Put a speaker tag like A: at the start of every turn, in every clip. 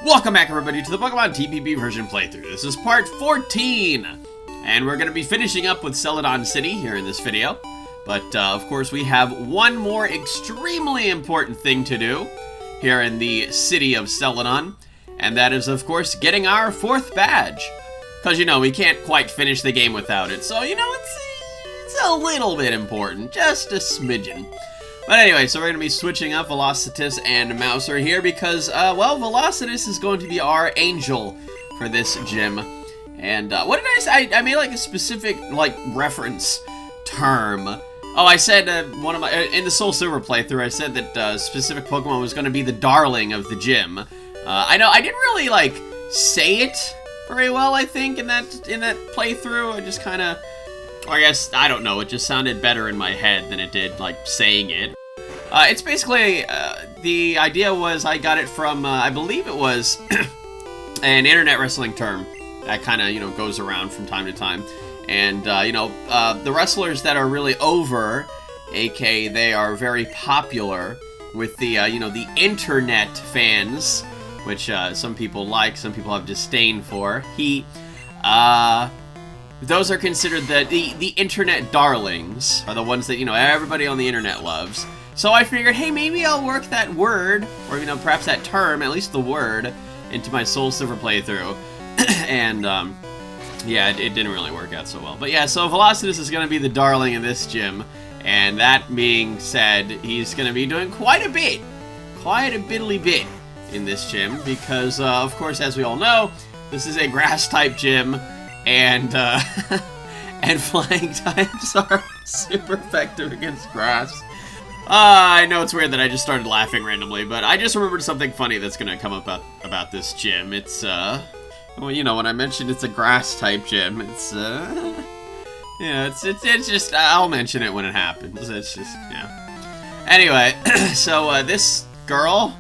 A: Welcome back, everybody, to the Pokemon TPP version playthrough. This is part 14, and we're going to be finishing up with Celadon City here in this video. But, of course, we have one more extremely important thing to do here in the city of Celadon, and that is, of course, getting our 4th badge. Because, you know, we can't quite finish the game without it, so, you know, it's a little bit important, just a smidgen. But anyway, so we're going to be switching up Velocitus and Mouser here because, well, Velocitus is going to be our angel for this gym. And, what did I say? I made, like, a specific, like, reference term. Oh, I said, in the Soul Silver playthrough, I said that, specific Pokemon was going to be the darling of the gym. I know, I didn't really, like, say it very well, I think, in that playthrough. I just kind of, I guess, I don't know, it just sounded better in my head than it did, like, saying it. It's basically, the idea was I got it from, I believe it was an internet wrestling term that kind of, you know, goes around from time to time. And, you know, the wrestlers that are really over, aka they are very popular with the, you know, the internet fans, which, some people like, some people have disdain for. Those are considered the internet darlings, are the ones that, you know, everybody on the internet loves. So I figured, hey, maybe I'll work that word, or, you know, perhaps that term, at least the word, into my Soul Silver playthrough. And, yeah, it didn't really work out so well. But yeah, so Velocitus is going to be the darling in this gym. And that being said, he's going to be doing quite a biddly bit in this gym. Because, of course, as we all know, this is a grass-type gym. And, and flying types are super effective against grass. I know it's weird that I just started laughing randomly, but I just remembered something funny that's gonna come up about this gym. It's, well, you know, when I mentioned it's a grass-type gym, it's, yeah, it's just, I'll mention it when it happens. It's just, yeah. Anyway, so, this girl,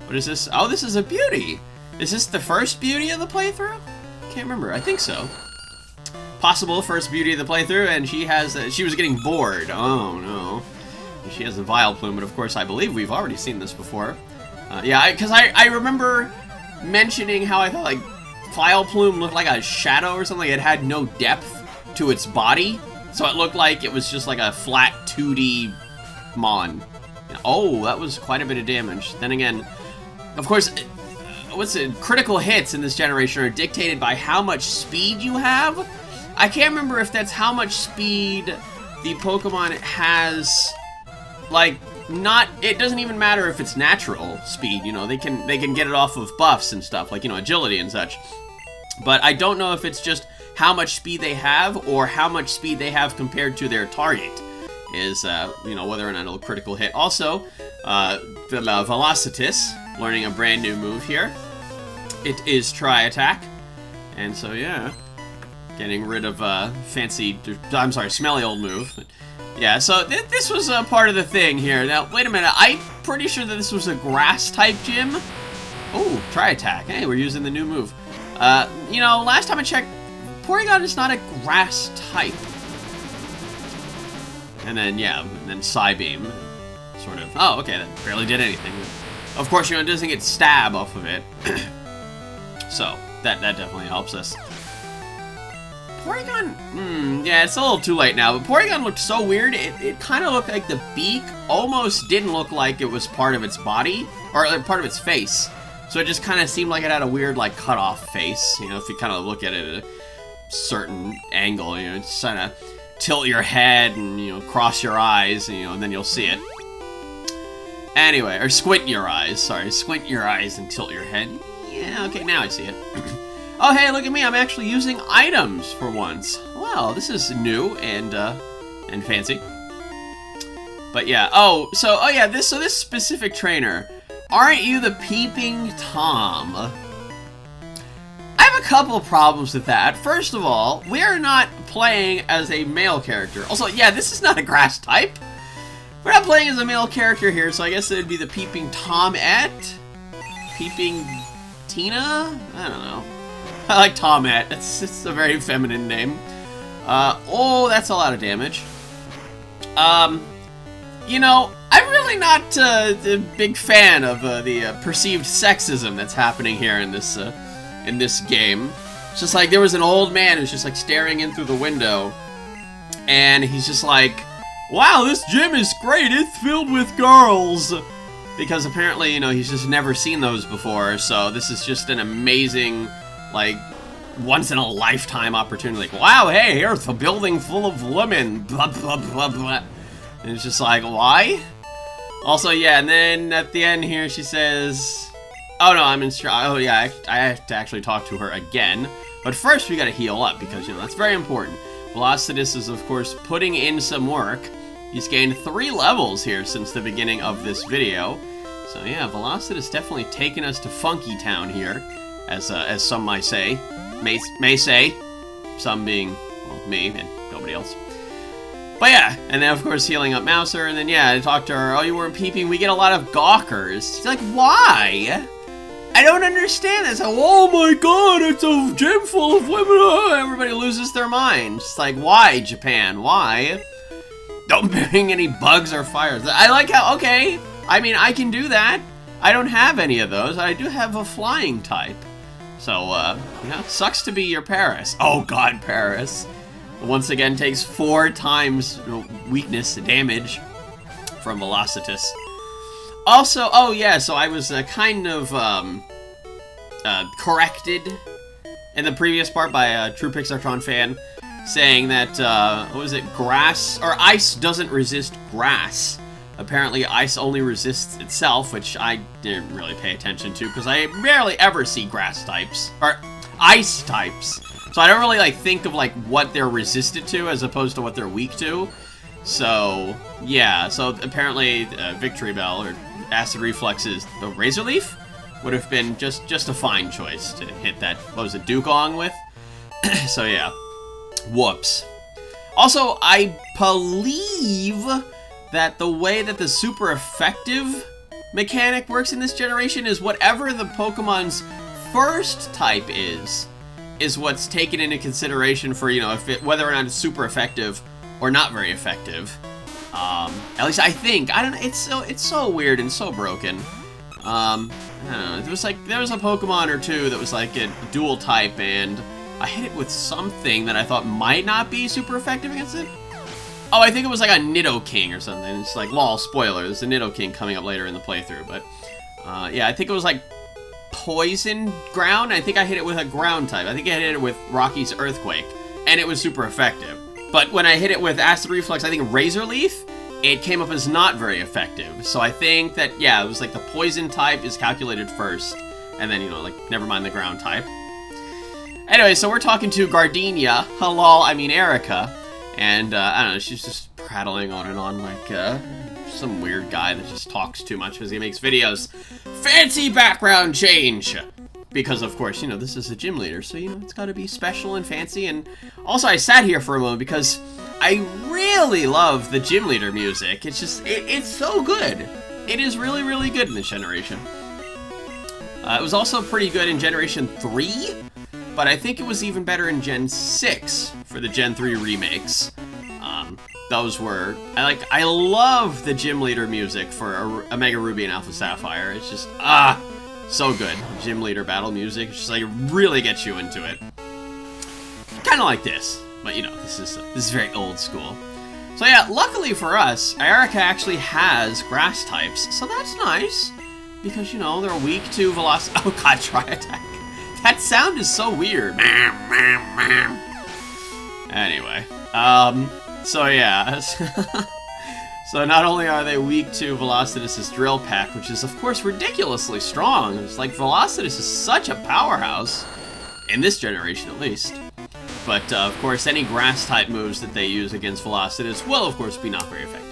A: what is this? Oh, this is a beauty. Is this the first beauty of the playthrough? Can't remember. I think so. Possible first beauty of the playthrough, and she has, she was getting bored. Oh, no. She has a Vileplume, but of course I believe we've already seen this before. Yeah, because I remember mentioning how I thought, like, Vileplume looked like a shadow or something. It had no depth to its body, so it looked like it was just like a flat 2D Mon. Oh, that was quite a bit of damage. Then again, of course, critical hits in this generation are dictated by how much speed you have. I can't remember if that's how much speed the Pokemon has. Like, it doesn't even matter if it's natural speed, you know, they can get it off of buffs and stuff, like, you know, agility and such. But I don't know if it's just how much speed they have, or how much speed they have compared to their target, is, you know, whether or not it'll critical hit. Also, the Velocitus, learning a brand new move here. It is Tri-Attack, and so, yeah, getting rid of, smelly old move. Yeah, so this was a part of the thing here. Now, wait a minute. I'm pretty sure that this was a grass-type gym. Oh, Tri-Attack. Hey, we're using the new move. You know, last time I checked, Porygon is not a grass-type. And then, yeah, and then Psybeam. Sort of. Oh, okay, that barely did anything. Of course, you know, it doesn't get stab off of it. So, that definitely helps us. Porygon, yeah, it's a little too late now, but Porygon looked so weird, it kind of looked like the beak almost didn't look like it was part of its body, or part of its face. So it just kind of seemed like it had a weird, like, cut-off face, you know, if you kind of look at it at a certain angle, you know, just kind of tilt your head and, you know, cross your eyes, you know, and then you'll see it. Anyway, or squint your eyes, sorry, squint your eyes and tilt your head. Yeah, okay, now I see it. Oh, hey, look at me, I'm actually using items for once. Wow, this is new and fancy. But yeah, oh yeah, this specific trainer. Aren't you the Peeping Tom? I have a couple of problems with that. First of all, we are not playing as a male character. Also, yeah, this is not a grass type. We're not playing as a male character here, so I guess it would be the Peeping Tomette? Peeping Tina? I don't know. I like Tomette. It's a very feminine name. Oh, that's a lot of damage. You know, I I'm really not a big fan of the perceived sexism that's happening here in this game. It's just like there was an old man who's just like staring in through the window, and he's just like, "Wow, this gym is great. It's filled with girls." Because apparently, you know, he's just never seen those before. So this is just an amazing, like, once in a lifetime opportunity. Like, wow, hey, here's a building full of women. Blah blah blah blah. And it's just like, why? Also, yeah, and then at the end here, she says, "Oh no, I'm in. Oh yeah, I have to actually talk to her again. But first, we gotta heal up because, you know, that's very important." Velocitus is, of course, putting in some work. He's gained 3 levels here since the beginning of this video. So yeah, Velocitus definitely taking us to Funky Town here, as some might say, may say, some being, well, me and nobody else. But yeah, and then of course healing up Mouser, and then yeah, I talked to her. "Oh, you weren't peeping." We get a lot of gawkers. She's like, "Why? I don't understand this." Like, "Oh my god, it's a gym full of women." Oh, everybody loses their minds. It's like, why, Japan? Why? Don't bring any bugs or fires. I like how, okay, I mean, I can do that. I don't have any of those. I do have a flying type. So, yeah, sucks to be your Paris. Oh god, Paris. Once again takes 4 times weakness damage from Velocitus. Also, oh yeah, so I was kind of corrected in the previous part by a true Pixartron fan, saying that, what was it, grass, or ice doesn't resist grass. Apparently ice only resists itself, which I didn't really pay attention to, because I rarely ever see grass types, or ice types. So I don't really, like, think of, like, what they're resisted to as opposed to what they're weak to. So, yeah, so apparently Victory Bell, or Acid Reflex's the Razor Leaf, would have been just a fine choice to hit that, what was it, Dugong with? So yeah, whoops. Also, I believe that the way that the super effective mechanic works in this generation is whatever the Pokemon's first type is what's taken into consideration for, you know, whether or not it's super effective or not very effective. At least I think. I don't know. It's so weird and so broken. I don't know. There was a Pokemon or two that was like a dual type, and I hit it with something that I thought might not be super effective against it. Oh, I think it was like a Nidoking or something. It's like, lol, spoiler. There's a Nidoking coming up later in the playthrough, but yeah, I think it was like Poison Ground. I think I hit it with a ground type. I think I hit it with Rocky's Earthquake, and it was super effective. But when I hit it with Acid Reflex, I think Razor Leaf, it came up as not very effective. So I think that, yeah, it was like the Poison type is calculated first, and then, you know, like, never mind the ground type. Anyway, so we're talking to Gardenia, Erika, and, I don't know, she's just prattling on and on like, some weird guy that just talks too much because he makes videos. Fancy background change! Because, of course, you know, this is a gym leader, so, you know, it's gotta be special and fancy. And also, I sat here for a moment because I really love the gym leader music. It's just, it's so good. It is really, really good in this generation. It was also pretty good in Generation 3, but I think it was even better in Gen 6 for the Gen 3 remakes. Those were, I love the gym leader music for Omega Ruby and Alpha Sapphire. It's just, so good. Gym leader battle music, it's just like, really gets you into it. Kind of like this, but you know, this is very old school. So yeah, luckily for us, Erika actually has grass types, so that's nice. Because, you know, they're weak to velocity. Oh god, Tri Attack. That sound is so weird. Anyway, so yeah. So not only are they weak to Velocitus's Drill Peck, which is, of course, ridiculously strong. It's like Velocitus is such a powerhouse, in this generation at least. But, of course, any grass-type moves that they use against Velocitus will, of course, be not very effective.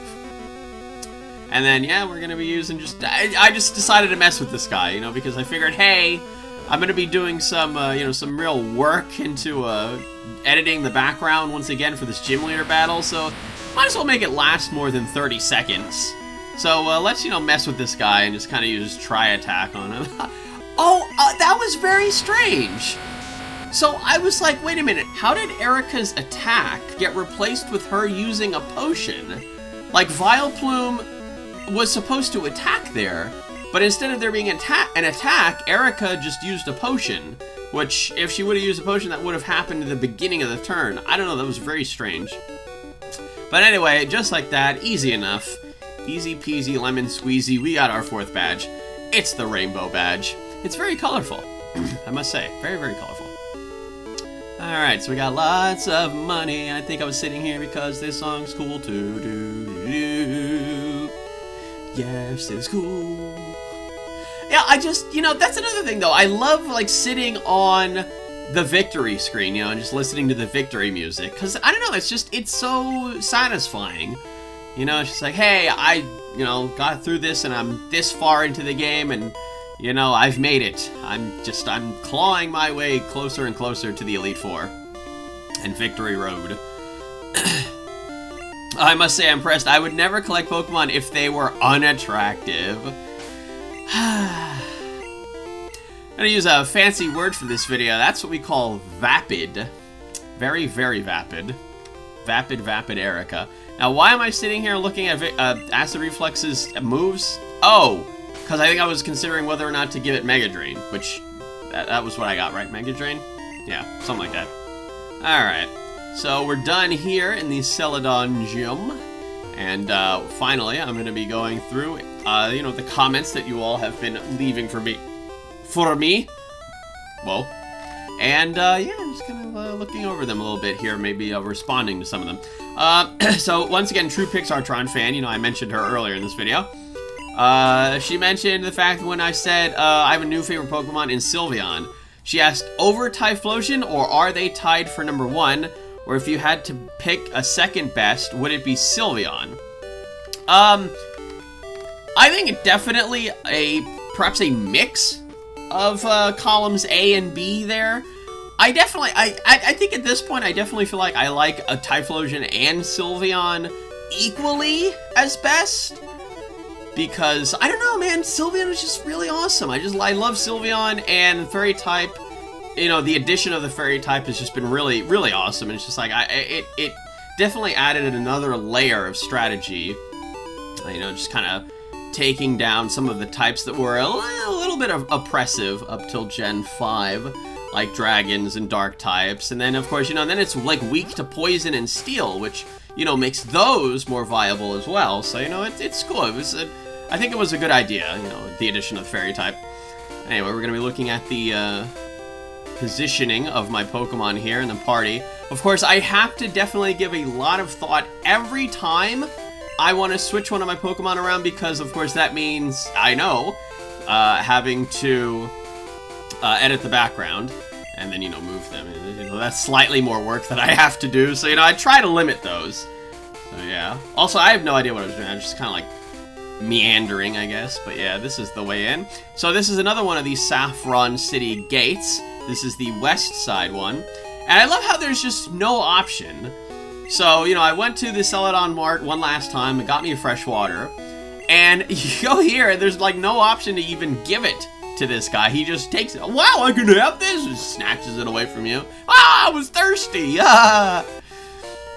A: And then, yeah, we're going to be using I just decided to mess with this guy, you know, because I figured, hey, I'm going to be doing some, you know, some real work into editing the background once again for this gym leader battle, so might as well make it last more than 30 seconds. So let's, you know, mess with this guy and just kind of use Tri Attack on him. Oh, that was very strange. So I was like, wait a minute, how did Erika's attack get replaced with her using a potion? Like, Vileplume was supposed to attack there, but instead of there being an attack, Erika just used a potion, which, if she would have used a potion, that would have happened at the beginning of the turn. I don't know, that was very strange. But anyway, just like that, easy enough. Easy peasy lemon squeezy, we got our 4th badge. It's the rainbow badge. It's very colorful, I must say. Very, very colorful. Alright, so we got lots of money. I think I was sitting here because this song's cool too. Do. Yes, it's cool. Yeah, I just, you know, that's another thing though. I love like sitting on the victory screen, you know, and just listening to the victory music. Because, I don't know, it's so satisfying. You know, it's just like, hey, I, you know, got through this and I'm this far into the game and, you know, I've made it. I'm clawing my way closer and closer to the Elite Four and Victory Road. I must say I'm impressed. I would never collect Pokemon if they were unattractive. I'm gonna use a fancy word for this video. That's what we call vapid. Very, very vapid. Vapid Erika. Now, why am I sitting here looking at Acid Reflex's moves? Oh, because I think I was considering whether or not to give it Mega Drain, which, that was what I got, right? Mega Drain? Yeah, something like that. Alright, so we're done here in the Celadon Gym. And finally, I'm going to be going through, you know, the comments that you all have been leaving for me. Whoa. And, yeah, I'm just kind of looking over them a little bit here, maybe responding to some of them. So, once again, True Pixartron fan, you know, I mentioned her earlier in this video. She mentioned the fact when I said, I have a new favorite Pokemon in Sylveon. She asked, over Typhlosion, or are they tied for number 1? Or if you had to pick a second best, would it be Sylveon? I think it definitely perhaps a mix of columns A and B there. I think at this point, I definitely feel like I like a Typhlosion and Sylveon equally as best. Because, I don't know, man, Sylveon is just really awesome. I love Sylveon, and Fairy type, you know, the addition of the Fairy type has just been really, really awesome. And it's just like, it definitely added another layer of strategy. You know, just kind of taking down some of the types that were a little bit oppressive up till Gen 5, like dragons and dark types. And then, of course, you know, then it's like weak to poison and steel, which, you know, makes those more viable as well. So, you know, it's cool. I think it was a good idea, you know, the addition of the Fairy type. Anyway, we're going to be looking at the positioning of my Pokemon here in the party. Of course, I have to definitely give a lot of thought every time I want to switch one of my Pokemon around, because, of course, that means, I know, having to edit the background and then, you know, move them. You know, that's slightly more work that I have to do, so, you know, I try to limit those. So, yeah. Also, I have no idea what I was doing. I was just kind of, like, meandering, I guess. But, yeah, this is the way in. So, this is another one of these Saffron City gates. This is the west side one. And I love how there's just no option. So, you know, I went to the Celadon Mart one last time. It got me a fresh water. And you go here, and there's, like, no option to even give it to this guy. He just takes it. Wow, I can have this! And snatches it away from you. Ah, I was thirsty! Ah!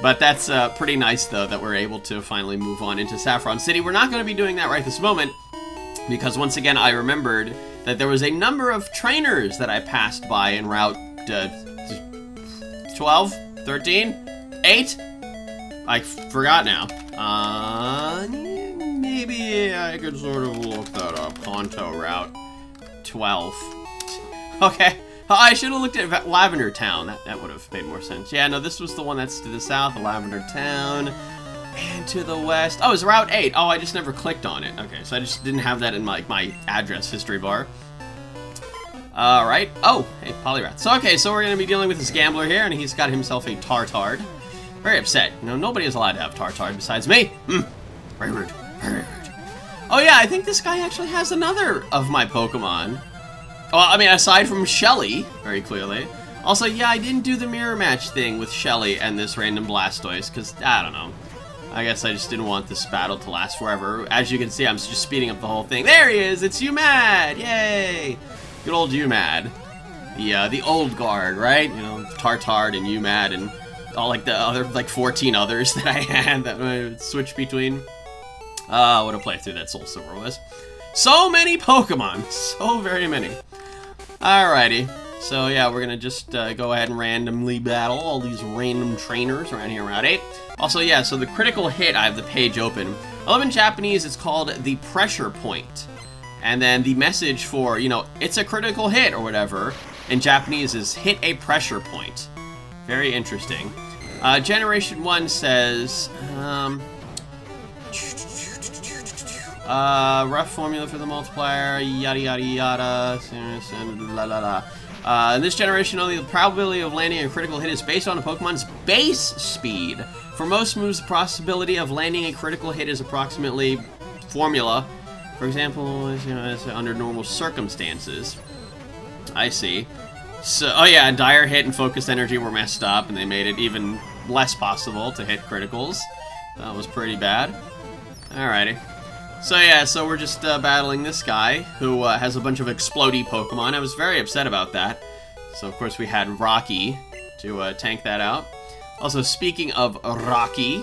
A: But that's pretty nice, though, that we're able to finally move on into Saffron City. We're not going to be doing that right this moment, because once again, I remembered that there was a number of trainers that I passed by en route 12, 13, 8? I forgot now. Maybe I could sort of look that up. Kanto route 12. Okay. I should have looked at Lavender Town. That would have made more sense. Yeah, no, this was the one that's to the south of Lavender Town. And to the west. Oh, it's Route 8. Oh, I just never clicked on it. Okay, so I just didn't have that in my address history bar. Alright. Oh, hey, Poliwrath. So, okay, so we're going to be dealing with this gambler here, and he's got himself a Tartard. Very upset. You know, nobody is allowed to have Tartard besides me. Very rude. Very rude. Oh, yeah, I think this guy actually has another of my Pokemon. Well, I mean, aside from Shelly, very clearly. Also, yeah, I didn't do the mirror match thing with Shelly and this random Blastoise, because, I don't know. I guess I just didn't want this battle to last forever. As you can see, I'm just speeding up the whole thing. There he is! It's UMAD! Yay! Good old UMAD. The old guard, right? You know, Tartard and UMAD and all, like, the other, like, 14 others that I had that I would switch between. What a playthrough that Soul Silver was. So many Pokemon! So very many. Alrighty. So yeah, we're gonna just go ahead and randomly battle all these random trainers around here around 8. Also, yeah, so the critical hit, I have the page open. I love in Japanese, it's called the pressure point. And then the message for, you know, it's a critical hit or whatever, in Japanese is hit a pressure point. Very interesting. Generation 1 says, rough formula for the multiplier, yada yada yada, la la la. In this generation, only the probability of landing a critical hit is based on a Pokemon's base speed. For most moves, the possibility of landing a critical hit is approximately formula. For example, you know, under normal circumstances. I see. So, oh yeah, Dire Hit and Focused Energy were messed up, and they made it even less possible to hit criticals. That was pretty bad. Alrighty. So yeah, so we're just battling this guy, who has a bunch of explodey Pokemon. I was very upset about that. So of course we had Rocky to tank that out. Also, speaking of Rocky,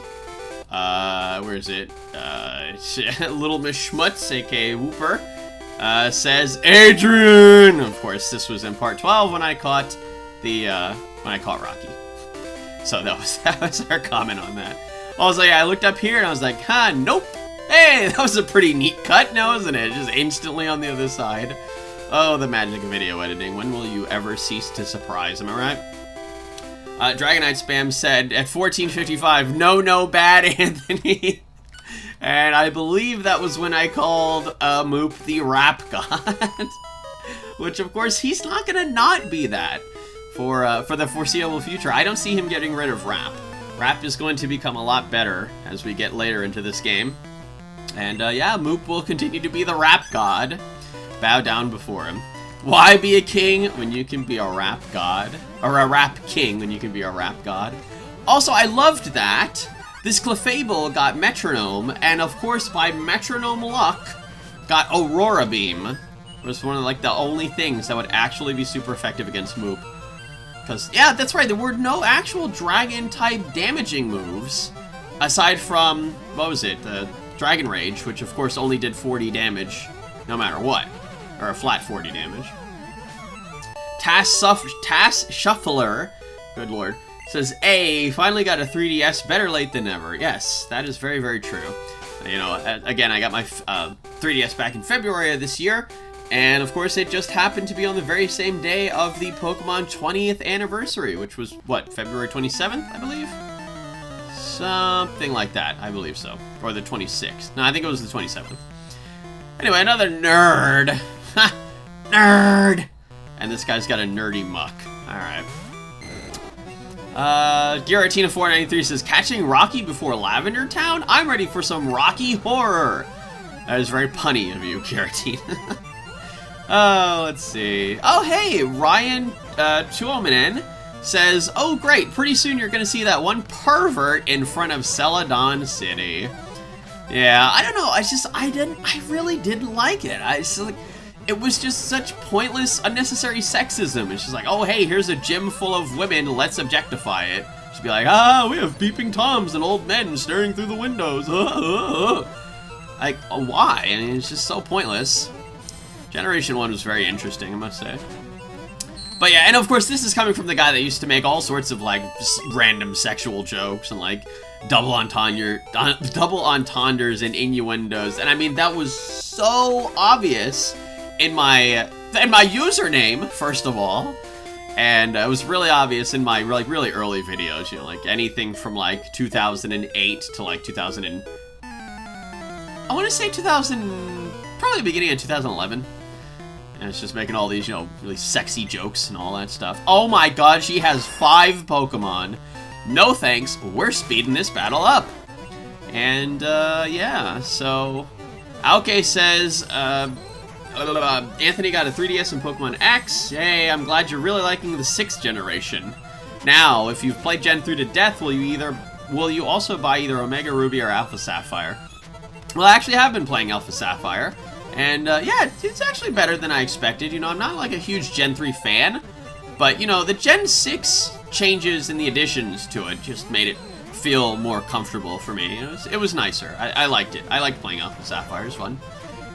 A: where is it? Little Miss Schmutz, aka Whooper, says Adrian. Of course, this was in part 12 when I caught Rocky. So that was our comment on that. Also, yeah, I looked up here and I was like, huh, nope. Hey, that was a pretty neat cut now, isn't it? Just instantly on the other side. Oh, the magic of video editing. When will you ever cease to surprise? Am I right? Dragonite Spam said at 14:55, no, bad Anthony. And I believe that was when I called Moop the rap god. Which, of course, he's not gonna not be that for the foreseeable future. I don't see him getting rid of rap. Rap is going to become a lot better as we get later into this game. And yeah, Moop will continue to be the rap god. Bow down before him. Why be a king when you can be a rap god? Or a rap king when you can be a rap god? Also, I loved that this Clefable got Metronome, and of course, by Metronome luck, got Aurora Beam. It was one of like the only things that would actually be super effective against Moop. Because, yeah, that's right, there were no actual Dragon-type damaging moves, aside from, what was it, Dragon Rage, which of course only did 40 damage, no matter what. Or a flat 40 damage. Tass Shuffler, good lord, says, "Hey, finally got a 3DS, better late than never." Yes, that is very, very true. You know, again, I got my 3DS back in February of this year, and of course it just happened to be on the very same day of the Pokemon 20th anniversary, which was, what, February 27th, I believe? Something like that, I believe so. Or the 26th. No, I think it was the 27th. Anyway, another nerd. Ha! Nerd! And this guy's got a nerdy muck. Alright. Giratina493 says, "Catching Rocky before Lavender Town? I'm ready for some Rocky horror." That is very punny of you, Giratina. Oh, let's see. Oh, hey, Ryan Chuominen says, "Oh, great, pretty soon you're gonna see that one pervert in front of Celadon City." Yeah, I don't know, I really didn't like it. It was just such pointless, unnecessary sexism. It's just like, oh, hey, here's a gym full of women, let's objectify it. Just be like, we have peeping toms and old men staring through the windows. Like, why? I mean, it's just so pointless. Generation 1 was very interesting, I must say. But yeah, and of course, this is coming from the guy that used to make all sorts of, like, random sexual jokes and, like, double entendres and innuendos. And I mean, that was so obvious in my username, first of all. And it was really obvious in my, like, really early videos, you know, like, anything from, like, 2008 to, like, I want to say probably the beginning of 2011. And it's just making all these, you know, really sexy jokes and all that stuff. Oh my god, she has 5 Pokemon. No thanks, we're speeding this battle up. And, yeah, so... Aoke says, Anthony got a 3DS in Pokemon X. Hey, I'm glad you're really liking the 6th generation. Now, if you've played Gen 3 to death, will you also buy either Omega Ruby or Alpha Sapphire? Well, I actually have been playing Alpha Sapphire. And, yeah, it's actually better than I expected. You know, I'm not, like, a huge Gen 3 fan. But, you know, the Gen 6 changes and the additions to it just made it feel more comfortable for me. It was nicer. I liked it. I liked playing Alpha Sapphire. It was fun.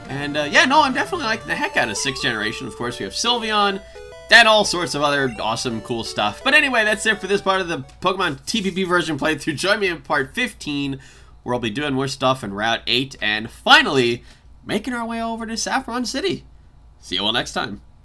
A: And yeah, no, I'm definitely liking the heck out of 6th generation. Of course, we have Sylveon, and all sorts of other awesome, cool stuff. But anyway, that's it for this part of the Pokemon TPP version playthrough. Join me in part 15, where I'll be doing more stuff in Route 8, and finally, making our way over to Saffron City. See you all next time.